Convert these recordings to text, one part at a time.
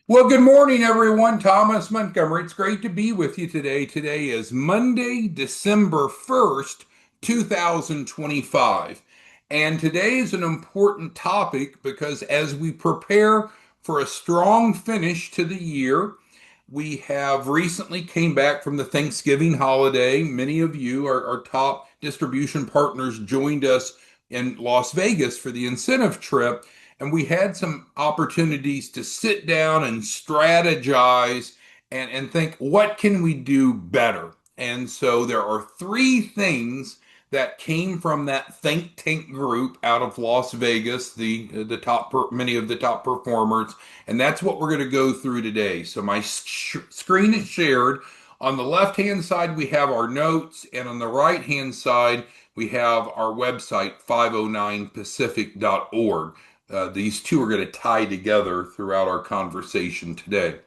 Well, good morning, everyone. Thomas Montgomery. It's great to be with you today. Today is Monday, December 1st, 2025. And today is an important topic because as we prepare for a strong finish to the year, we have recently came back from the Thanksgiving holiday. Many of you, our top distribution partners, joined us in Las Vegas for the incentive trip, and we had some opportunities to sit down and strategize and think, what can we do better? And so there are three things that came from that think tank group out of Las Vegas, the top many of the top performers, and that's what we're going to go through today. So my screen is shared. On the left-hand side, we have our notes, and on the right-hand side, we have our website, 509pacific.org. These two are going to tie together throughout our conversation today.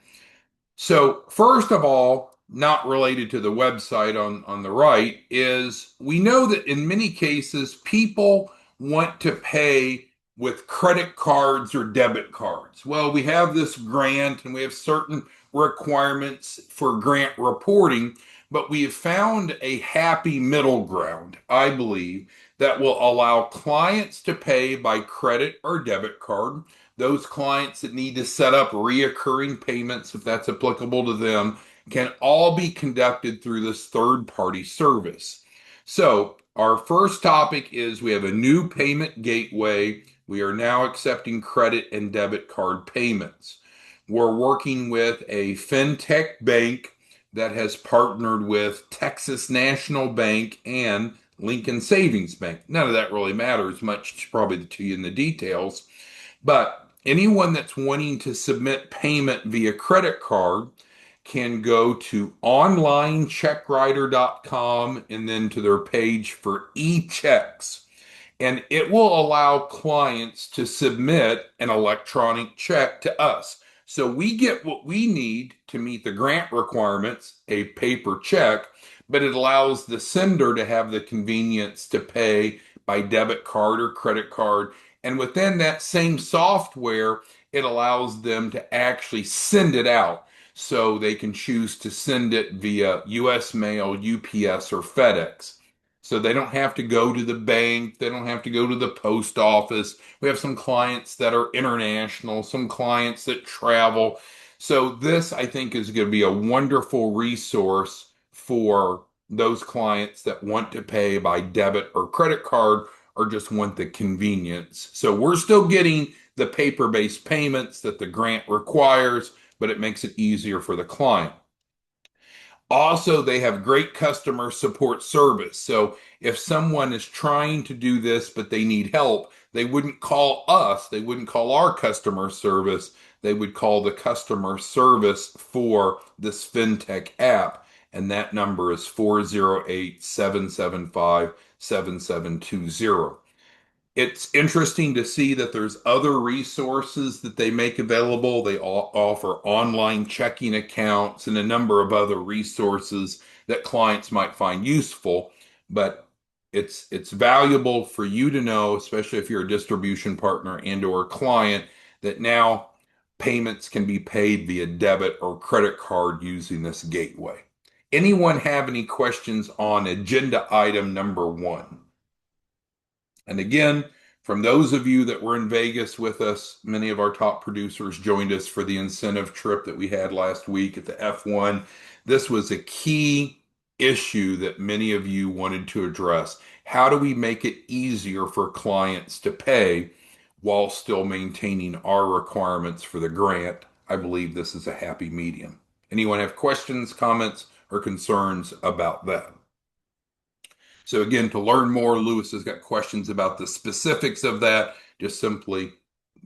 So, first of all, not related to the website on the right, is we know that in many cases, people want to pay with credit cards or debit cards. Well, we have this grant and we have certain requirements for grant reporting, but we have found a happy middle ground, I believe, that will allow clients to pay by credit or debit card. Those clients that need to set up reoccurring payments, if that's applicable to them, can all be conducted through this third party service. So, our first topic is we have a new payment gateway. We are now accepting credit and debit card payments. We're working with a fintech bank that has partnered with Texas National Bank and Lincoln Savings Bank. None of that really matters much, probably to you in the details. But anyone that's wanting to submit payment via credit card can go to onlinecheckwriter.com and then to their page for e-checks. And it will allow clients to submit an electronic check to us. So we get what we need to meet the grant requirements, a paper check, but it allows the sender to have the convenience to pay by debit card or credit card. And within that same software, it allows them to actually send it out. So they can choose to send it via US Mail, UPS, or FedEx. So they don't have to go to the bank. They don't have to go to the post office. We have some clients that are international, some clients that travel. So this, I think, is going to be a wonderful resource for those clients that want to pay by debit or credit card or just want the convenience. So we're still getting the paper-based payments that the grant requires, but it makes it easier for the client. Also, they have great customer support service. So if someone is trying to do this, but they need help, they wouldn't call us, they wouldn't call our customer service, they would call the customer service for this fintech app. And that number is 408-775-7720. It's interesting to see that there's other resources that they make available. They offer online checking accounts and a number of other resources that clients might find useful, but it's valuable for you to know, especially if you're a distribution partner and or a client, that now payments can be paid via debit or credit card using this gateway. Anyone have any questions on agenda item number one? And again, from those of you that were in Vegas with us, many of our top producers joined us for the incentive trip that we had last week at the F1. This was a key issue that many of you wanted to address. How do we make it easier for clients to pay while still maintaining our requirements for the grant? I believe this is a happy medium. Anyone have questions, comments, or concerns about that? So again, to learn more, Lewis has got questions about the specifics of that. Just simply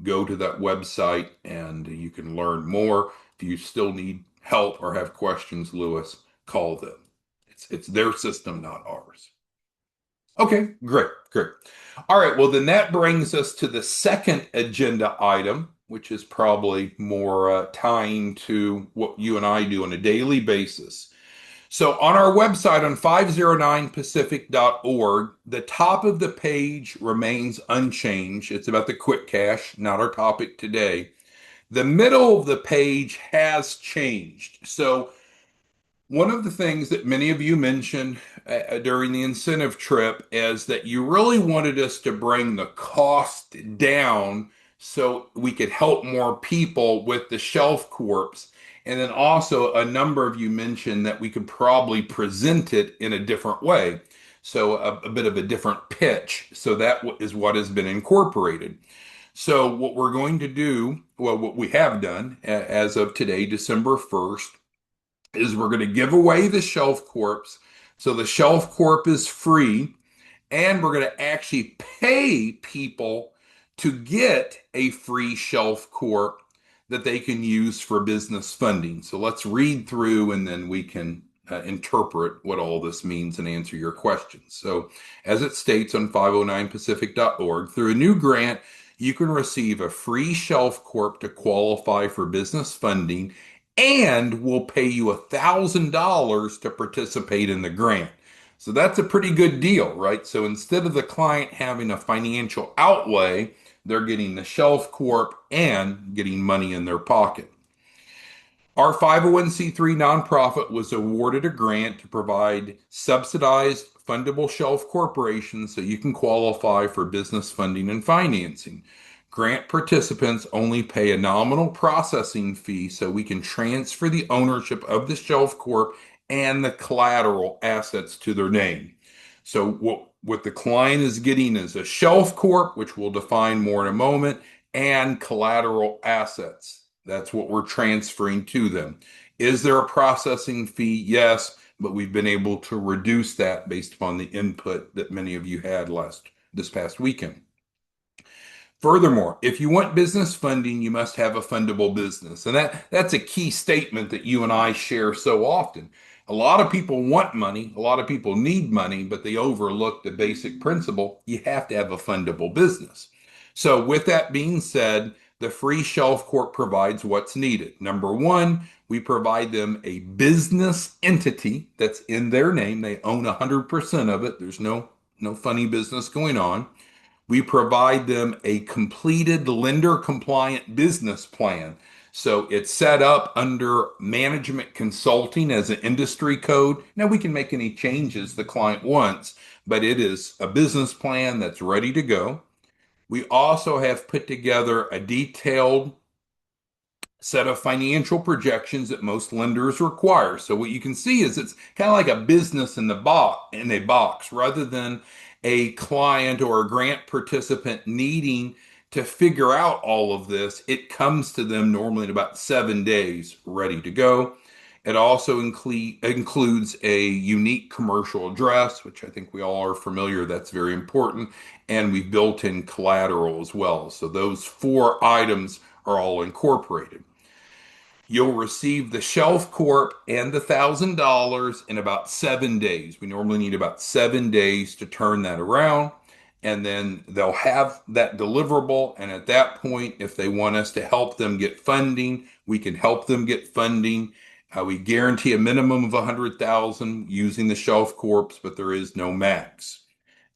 go to that website and you can learn more. If you still need help or have questions, Lewis, call them. It's their system, not ours. Okay, great, great. All right, well, then that brings us to the second agenda item, which is probably more tying to what you and I do on a daily basis. So on our website on 509pacific.org, the top of the page remains unchanged. It's about the quick cash, not our topic today. The middle of the page has changed. So one of the things that many of you mentioned during the incentive trip is that you really wanted us to bring the cost down so we could help more people with the Shelf Corps. And then also, a number of you mentioned that we could probably present it in a different way. So, a bit of a different pitch. So, that is what has been incorporated. So, what we're going to do, well, what we have done as of today, December 1st, is we're going to give away the Shelf Corps. So the Shelf Corp is free, and we're going to actually pay people to get a free Shelf Corp that they can use for business funding. So let's read through and then we can interpret what all this means and answer your questions. So, as it states on 509pacific.org, through a new grant, you can receive a free Shelf Corp to qualify for business funding, and we'll pay you $1,000 to participate in the grant. So that's a pretty good deal, right? So instead of the client having a financial outlay, they're getting the Shelf Corp and getting money in their pocket. Our 501c3 nonprofit was awarded a grant to provide subsidized fundable shelf corporations so you can qualify for business funding and financing. Grant participants only pay a nominal processing fee so we can transfer the ownership of the Shelf Corp and the collateral assets to their name. So what the client is getting is a Shelf Corp, which we'll define more in a moment, and collateral assets. That's what we're transferring to them. Is there a processing fee? Yes, but we've been able to reduce that based upon the input that many of you had this past weekend. Furthermore, if you want business funding, you must have a fundable business. And that's a key statement that you and I share so often. A lot of people want money, a lot of people need money, but they overlook the basic principle. You have to have a fundable business. So, with that being said, the free Shelf Corp provides what's needed. Number one, we provide them a business entity that's in their name. They own 100% of it. There's no funny business going on. We provide them a completed lender compliant business plan. So it's set up under management consulting as an industry code. Now we can make any changes the client wants, but it is a business plan that's ready to go. We also have put together a detailed set of financial projections that most lenders require. So what you can see is it's kind of like a business in a box rather than a client or a grant participant needing to figure out all of this. It comes to them normally in about 7 days ready to go. It also includes a unique commercial address, which I think we all are familiar. That's very important. And we've built in collateral as well. So those four items are all incorporated. You'll receive the Shelf Corp and the $1,000 in about 7 days. We normally need about 7 days to turn that around. And then they'll have that deliverable. And at that point, if they want us to help them get funding, we can help them get funding. We guarantee a minimum of 100,000 using the Shelf Corps, but there is no max.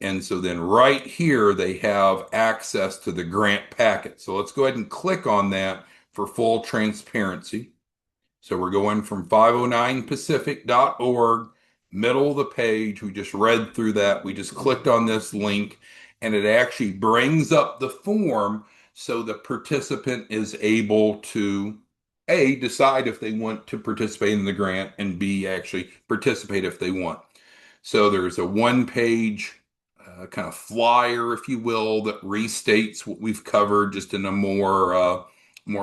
And so then right here, they have access to the grant packet. So let's go ahead and click on that for full transparency. So we're going from 509pacific.org, middle of the page. We just read through that. We just clicked on this link, and it actually brings up the form so the participant is able to A, decide if they want to participate in the grant, and B, actually participate if they want. So there's a one-page kind of flyer, if you will, that restates what we've covered just in a more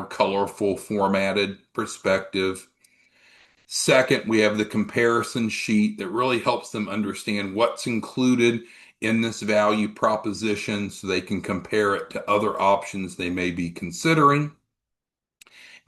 colorful, formatted perspective. Second, we have the comparison sheet that really helps them understand what's included in this value proposition so they can compare it to other options they may be considering.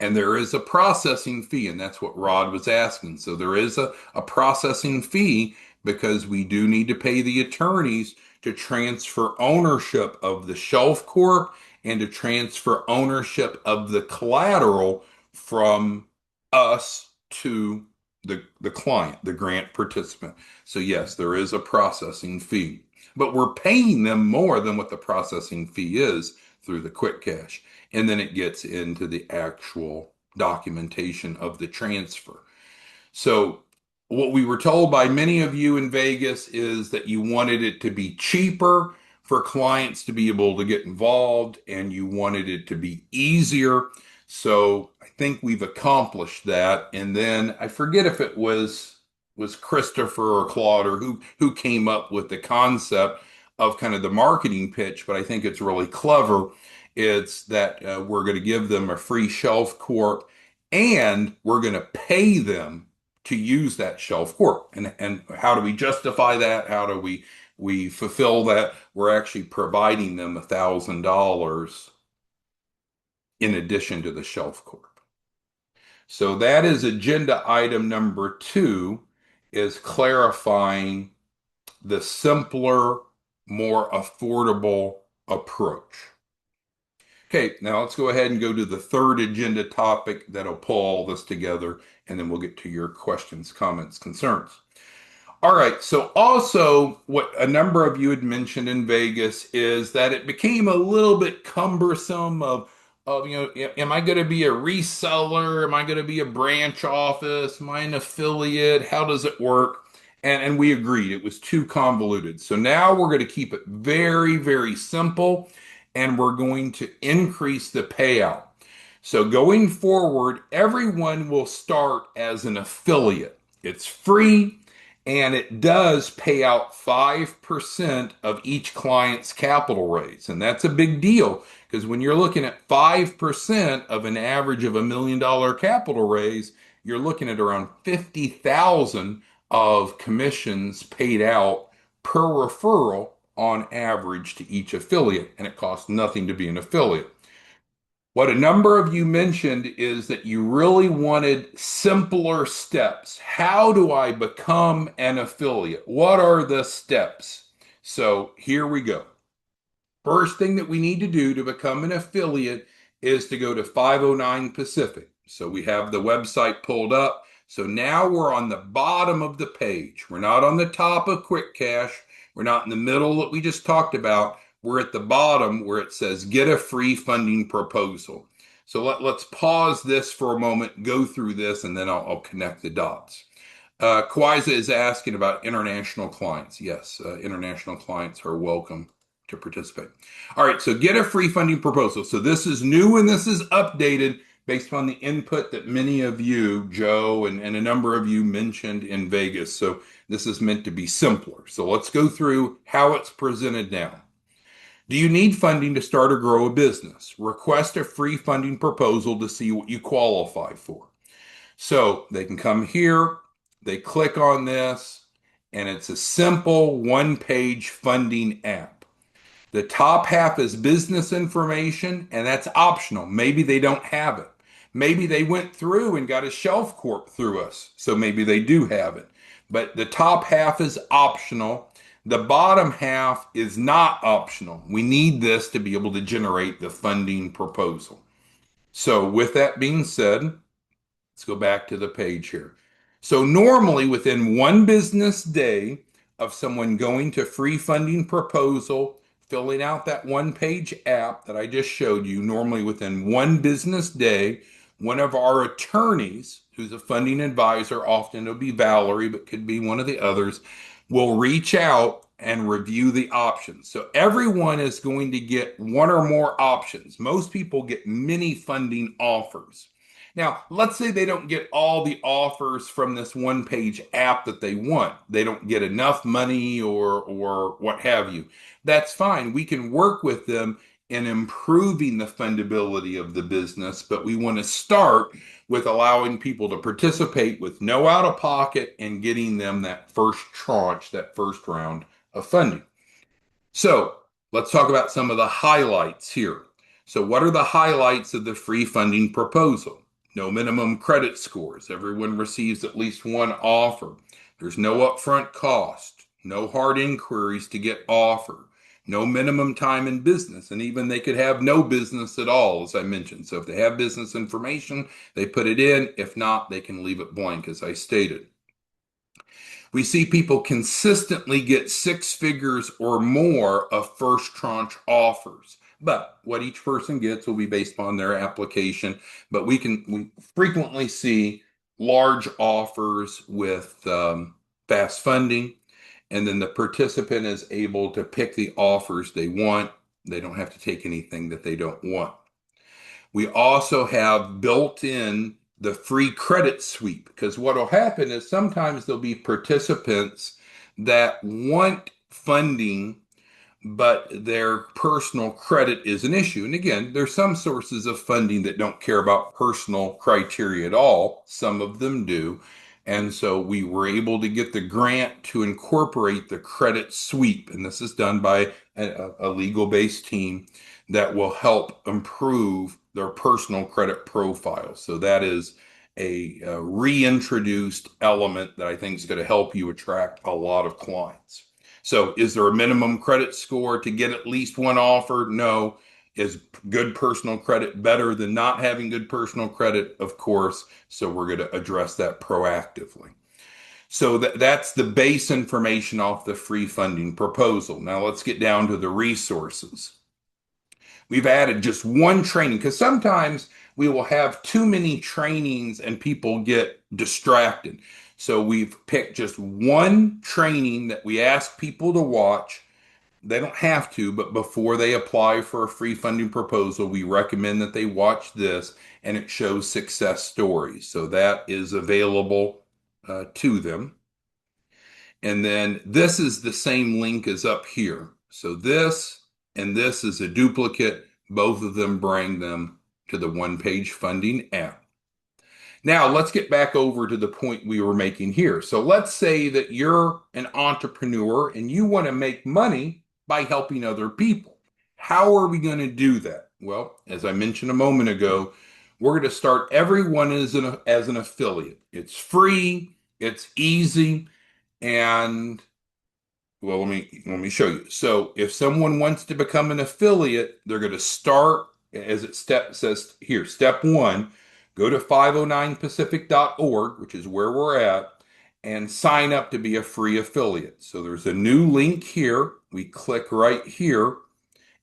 And there is a processing fee, and that's what Rod was asking. So there is a processing fee because we do need to pay the attorneys to transfer ownership of the Shelf Corp and to transfer ownership of the collateral from us to the client, the grant participant. So yes, there is a processing fee, but we're paying them more than what the processing fee is. through the quick cash. And then it gets into the actual documentation of the transfer. So, what we were told by many of you in Vegas is that you wanted it to be cheaper for clients to be able to get involved and you wanted it to be easier. So, I think we've accomplished that. And then I forget if it was Christopher or Claude or who came up with the concept of kind of the marketing pitch, but I think it's really clever. It's that we're going to give them a free Shelf Corp and we're going to pay them to use that Shelf Corp. And how do we justify that? How do we fulfill that? We're actually providing them $1,000 in addition to the Shelf Corp. So that is agenda item number 2 is clarifying the simpler, more affordable approach. Okay, now let's go ahead and go to the third agenda topic that'll pull all this together, and then we'll get to your questions, comments, concerns. All right, so also what a number of you had mentioned in Vegas is that it became a little bit cumbersome of am I going to be a reseller? Am I going to be a branch office? Am I an affiliate? How does it work? And we agreed it was too convoluted. So now we're going to keep it very, very simple and we're going to increase the payout. So going forward, everyone will start as an affiliate. It's free and it does pay out 5% of each client's capital raise. And that's a big deal because when you're looking at 5% of an average of $1 million capital raise, you're looking at around 50,000 of commissions paid out per referral on average to each affiliate. And it costs nothing to be an affiliate. What a number of you mentioned is that you really wanted simpler steps. How do I become an affiliate? What are the steps? So here we go. First thing that we need to do to become an affiliate is to go to 509 Pacific. So we have the website pulled up. So now we're on the bottom of the page. We're not on the top of Quick Cash. We're not in the middle that we just talked about. We're at the bottom where it says get a free funding proposal. So let's pause this for a moment, go through this, and then I'll connect the dots. Kwiza is asking about international clients. Yes, international clients are welcome to participate. All right, so get a free funding proposal. So this is new and this is updated based upon the input that many of you, Joe, and a number of you mentioned in Vegas. So this is meant to be simpler. So let's go through how it's presented now. Do you need funding to start or grow a business? Request a free funding proposal to see what you qualify for. So they can come here, they click on this, and it's a simple one-page funding app. The top half is business information, and that's optional. Maybe they don't have it. Maybe they went through and got a Shelf Corp through us, so maybe they do have it. But the top half is optional. The bottom half is not optional. We need this to be able to generate the funding proposal. So with that being said, let's go back to the page here. So normally within one business day of someone going to free funding proposal, filling out that one-page app that I just showed you, normally within one business day, one of our attorneys, who's a funding advisor, often it'll be Valerie, but could be one of the others, will reach out and review the options. So everyone is going to get one or more options. Most people get many funding offers. Now, let's say they don't get all the offers from this one-page app that they want. They don't get enough money or what have you. That's fine. We can work with them in improving the fundability of the business, but we want to start with allowing people to participate with no out-of-pocket and getting them that first tranche, that first round of funding. So let's talk about some of the highlights here. So what are the highlights of the free funding proposal? No minimum credit scores. Everyone receives at least one offer. There's no upfront cost. No hard inquiries to get offered. No minimum time in business. And even they could have no business at all, as I mentioned. So if they have business information, they put it in. If not, they can leave it blank, as I stated. We see people consistently get 6 figures or more of first tranche offers. But what each person gets will be based upon their application. But we frequently see large offers with fast funding, and then the participant is able to pick the offers they want. They don't have to take anything that they don't want. We also have built in the free credit sweep because what will happen is sometimes there'll be participants that want funding but their personal credit is an issue. And again, there's some sources of funding that don't care about personal criteria at all. Some of them do. And so we were able to get the grant to incorporate the credit sweep. And this is done by a legal-based team that will help improve their personal credit profile. So that is a reintroduced element that I think is going to help you attract a lot of clients. So is there a minimum credit score to get at least one offer? No. Is good personal credit better than not having good personal credit? Of course. So we're going to address that proactively. So that's the base information off the free funding proposal. Now let's get down to the resources. We've added just one training because sometimes we will have too many trainings and people get distracted. So we've picked just one training that we ask people to watch. They don't have to, but before they apply for a free funding proposal, we recommend that they watch this, and it shows success stories. So that is available to them. And then this is the same link as up here. So this and this is a duplicate. Both of them bring them to the one-page funding app. Now let's get back over to the point we were making here. So let's say that you're an entrepreneur and you want to make money by helping other people. How are we going to do that? Well, as I mentioned a moment ago, we're going to start everyone as an affiliate. It's free, it's easy, and well, let me show you. So if someone wants to become an affiliate, they're going to start as it says here, step one, go to 509pacific.org, which is where we're at, and sign up to be a free affiliate. So there's a new link here. We click right here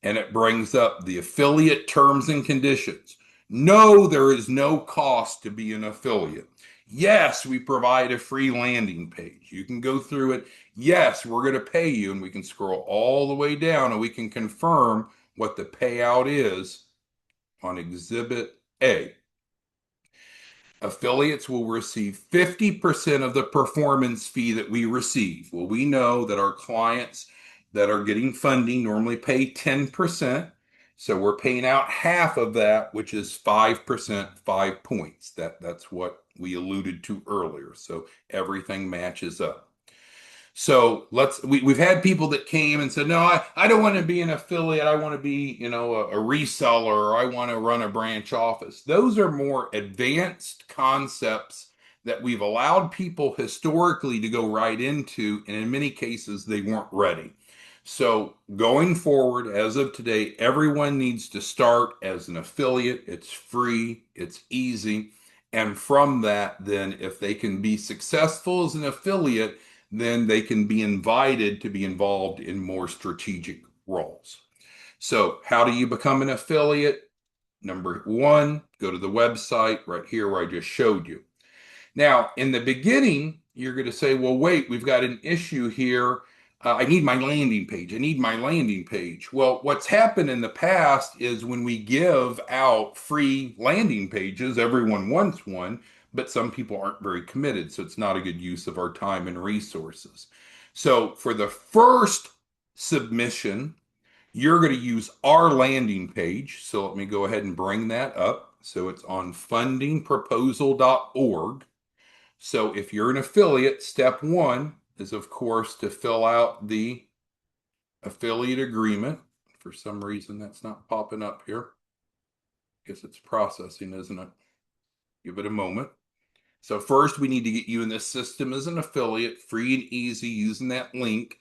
and it brings up the affiliate terms and conditions. No, there is no cost to be an affiliate. Yes, we provide a free landing page. You can go through it. Yes, we're going to pay you, and we can scroll all the way down and we can confirm what the payout is on Exhibit A. Affiliates will receive 50% of the performance fee that we receive. Well, we know that our clients that are getting funding normally pay 10%. So we're paying out half of that, which is 5%, 5 points. That's what we alluded to earlier. So everything matches up. So we've had people that came and said, no, I don't want to be an affiliate. I want to be, a reseller, or I want to run a branch office. Those are more advanced concepts that we've allowed people historically to go right into, and in many cases, they weren't ready. So going forward, as of today, everyone needs to start as an affiliate. It's free, it's easy. And from that, then if they can be successful as an affiliate, then they can be invited to be involved in more strategic roles. So how do you become an affiliate? Number one, go to the website right here where I just showed you. Now, in the beginning, you're going to say, well, wait, we've got an issue here. I need my landing page. I need my landing page. Well, what's happened in the past is when we give out free landing pages, everyone wants one, but some people aren't very committed. So it's not a good use of our time and resources. So for the first submission, you're going to use our landing page. So let me go ahead and bring that up. So it's on fundingproposal.org. So if you're an affiliate, step one is, of course, to fill out the affiliate agreement. For some reason, that's not popping up here. Guess it's processing, isn't it? Give it a moment. So first, we need to get you in this system as an affiliate, free and easy, using that link.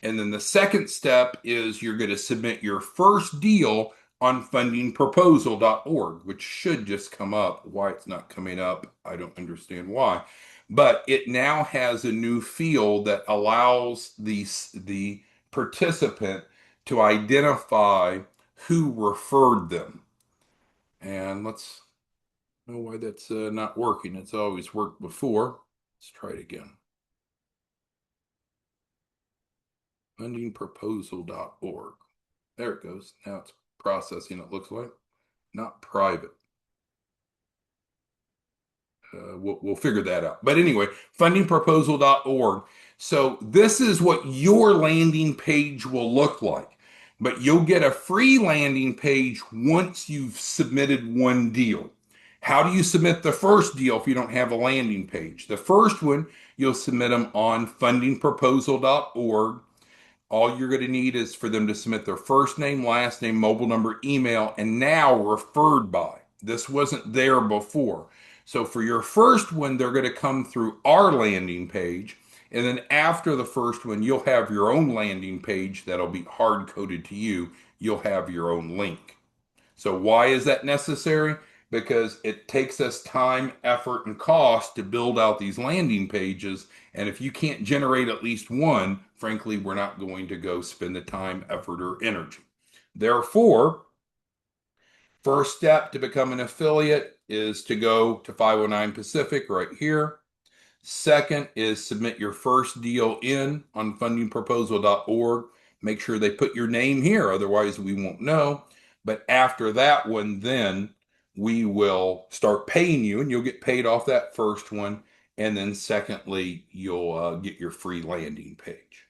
And then the second step is you're going to submit your first deal on fundingproposal.org, which should just come up. Why it's not coming up, I don't understand why. But it now has a new field that allows the participant to identify who referred them. And let's know why that's not working. It's always worked before. Let's try it again. Fundingproposal.org. There it goes. Now it's processing, it looks like. Not private. We'll figure that out. But anyway, fundingproposal.org. So this is what your landing page will look like. But you'll get a free landing page once you've submitted one deal. How do you submit the first deal if you don't have a landing page? The first one, you'll submit them on fundingproposal.org. All you're going to need is for them to submit their first name, last name, mobile number, email, and now referred by. This wasn't there before. So for your first one, they're going to come through our landing page. And then after the first one, you'll have your own landing page that'll be hard coded to you. You'll have your own link. So why is that necessary? Because it takes us time, effort, and cost to build out these landing pages. And if you can't generate at least one, frankly, we're not going to go spend the time, effort, or energy. Therefore, first step to become an affiliate is to go to 509 Pacific right here. Second is submit your first deal in on fundingproposal.org. Make sure they put your name here, otherwise we won't know. But after that one, then we will start paying you, and you'll get paid off that first one. And then secondly, you'll get your free landing page.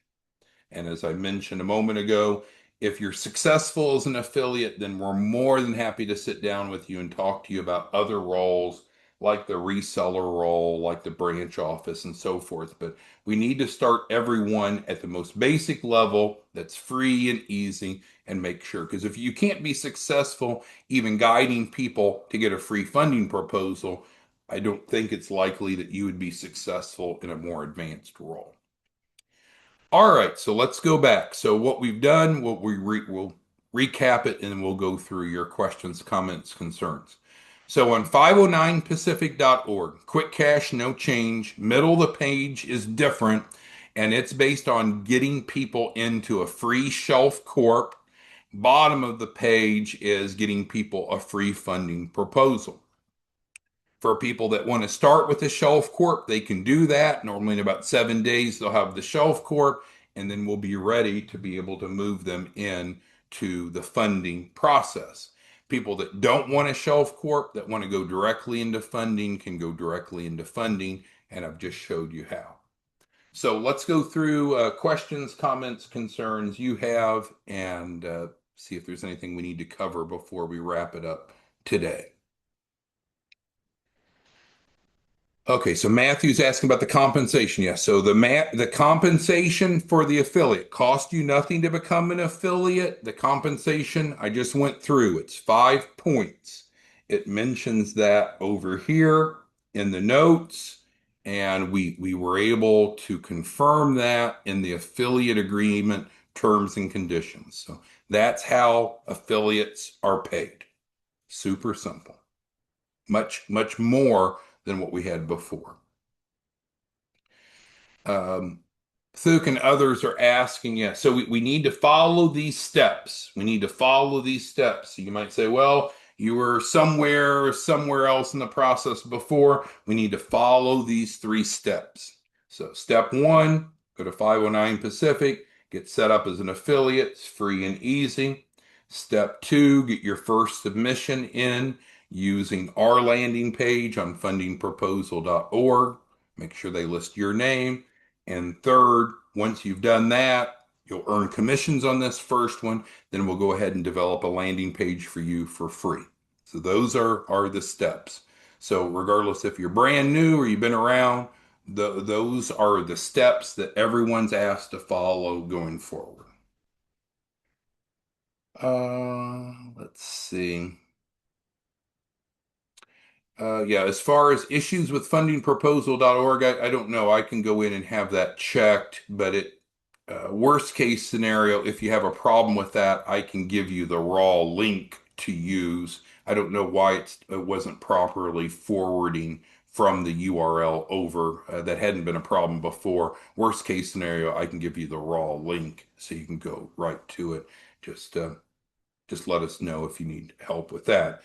And as I mentioned a moment ago, if you're successful as an affiliate, then we're more than happy to sit down with you and talk to you about other roles like the reseller role, like the branch office, and so forth. But we need to start everyone at the most basic level that's free and easy and make sure. Because if you can't be successful even guiding people to get a free funding proposal, I don't think it's likely that you would be successful in a more advanced role. All right, so let's go back. So what we've done, we'll recap it, and then we'll go through your questions, comments, concerns. So on 509pacific.org, quick cash, no change. Middle of the page is different, and it's based on getting people into a free Shelf Corp. Bottom of the page is getting people a free funding proposal. For people that want to start with the Shelf Corp, they can do that. Normally in about 7 days, they'll have the Shelf Corp, and then we'll be ready to be able to move them in to the funding process. People that don't want a Shelf Corp, that want to go directly into funding, can go directly into funding, and I've just showed you how. So let's go through questions, comments, concerns you have, and see if there's anything we need to cover before we wrap it up today. Okay, so Matthew's asking about the compensation. Yes, so the compensation for the affiliate cost you nothing to become an affiliate. The compensation I just went through, it's 5 points. It mentions that over here in the notes, and we were able to confirm that in the affiliate agreement terms and conditions. So that's how affiliates are paid. Super simple. Much more than what we had before. Thuk and others are asking, yeah, so we need to follow these steps. We need to follow these steps. So you might say, well, you were somewhere else in the process before. We need to follow these 3 steps. So step 1, go to 509 Pacific, get set up as an affiliate. It's free and easy. Step 2, get your first submission in using our landing page on fundingproposal.org. Make sure they list your name. And third, once you've done that, you'll earn commissions on this first one. Then we'll go ahead and develop a landing page for you for free. So those are the steps. So regardless if you're brand new or you've been around, those are the steps that everyone's asked to follow going forward. Let's see. Yeah, as far as issues with fundingproposal.org, I don't know. I can go in and have that checked, but worst case scenario, if you have a problem with that, I can give you the raw link to use. I don't know why it wasn't properly forwarding from the URL over. That hadn't been a problem before. Worst case scenario, I can give you the raw link so you can go right to it. Just just let us know if you need help with that.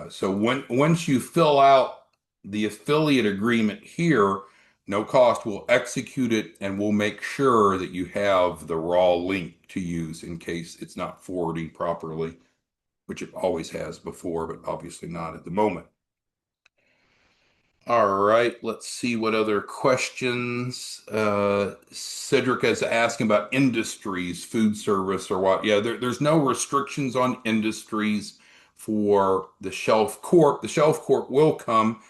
So once you fill out the affiliate agreement here, no cost, we'll execute it and we'll make sure that you have the raw link to use in case it's not forwarding properly, which it always has before, but obviously not at the moment. All right, let's see what other questions. Cedric is asking about industries, food service or what. Yeah, there's no restrictions on industries for the Shelf Corp. The Shelf Corp will come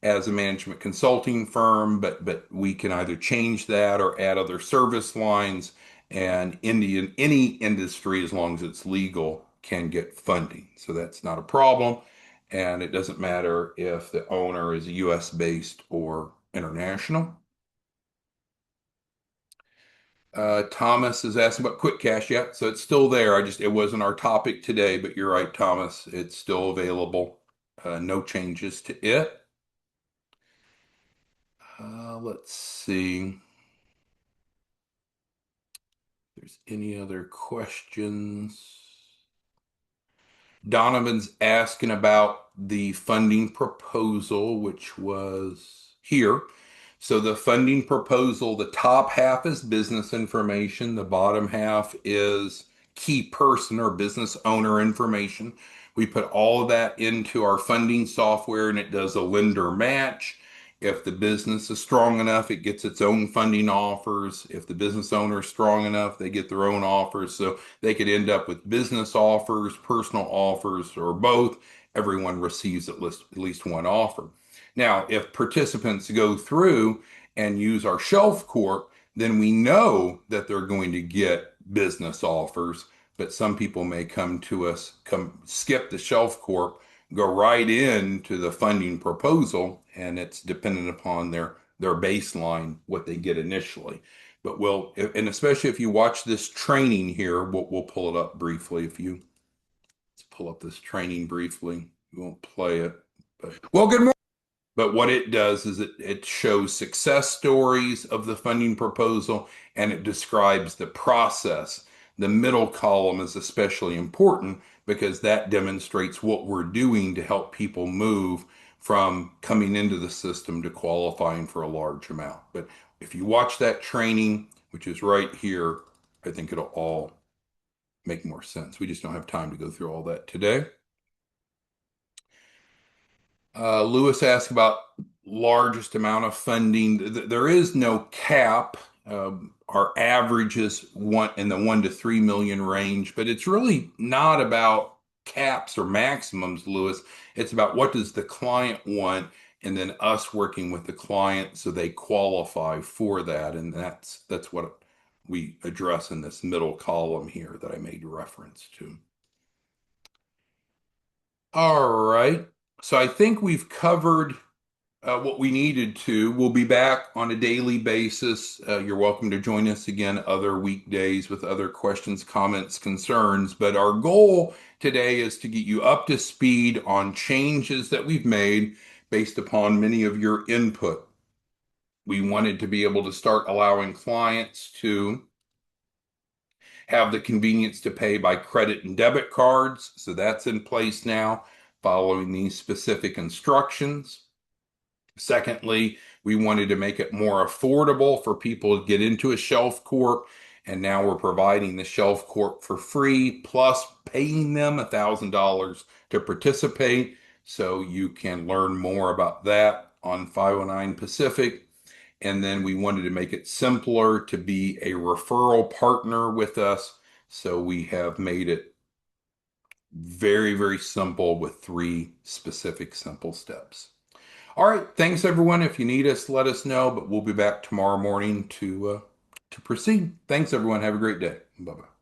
as a management consulting firm, but we can either change that or add other service lines. And any industry, as long as it's legal, can get funding. So that's not a problem. And it doesn't matter if the owner is US based or international. Thomas is asking about Quick Cash. Yeah, so it's still there. It wasn't our topic today, but you're right, Thomas. It's still available. No changes to it. Let's see if there's any other questions. Donovan's asking about the funding proposal, which was here. So the funding proposal, the top half is business information, the bottom half is key person or business owner information. We put all of that into our funding software and it does a lender match. If the business is strong enough, it gets its own funding offers. If the business owner is strong enough, they get their own offers. So they could end up with business offers, personal offers, or both. Everyone receives at least one offer. Now, if participants go through and use our Shelf Corp, then we know that they're going to get business offers. But some people may come to us, come skip the Shelf Corp, go right into the funding proposal, and it's dependent upon their baseline, what they get initially. But and especially if you watch this training here, we'll pull it up briefly. Let's pull up this training briefly. We won't play it. Well, good morning. But what it does is it shows success stories of the funding proposal and it describes the process. The middle column is especially important because that demonstrates what we're doing to help people move from coming into the system to qualifying for a large amount. But if you watch that training, which is right here, I think it'll all make more sense. We just don't have time to go through all that today. Lewis asked about largest amount of funding. There is no cap. Our average is in the 1 to 3 million range, but it's really not about caps or maximums, Lewis. It's about what does the client want, and then us working with the client so they qualify for that. And that's what we address in this middle column here that I made reference to. All right. So I think we've covered what we needed to. We'll be back on a daily basis. You're welcome to join us again other weekdays with other questions, comments, concerns. But our goal today is to get you up to speed on changes that we've made based upon many of your input. We wanted to be able to start allowing clients to have the convenience to pay by credit and debit cards. So that's in place now, following these specific instructions. Secondly, we wanted to make it more affordable for people to get into a Shelf Corp. And now we're providing the Shelf Corp for free, plus paying them $1,000 to participate. So you can learn more about that on 509 Pacific. And then we wanted to make it simpler to be a referral partner with us. So we have made it very, very simple with 3 specific simple steps. All right, thanks everyone. If you need us, let us know, but we'll be back tomorrow morning to proceed. Thanks everyone. Have a great day. Bye-bye.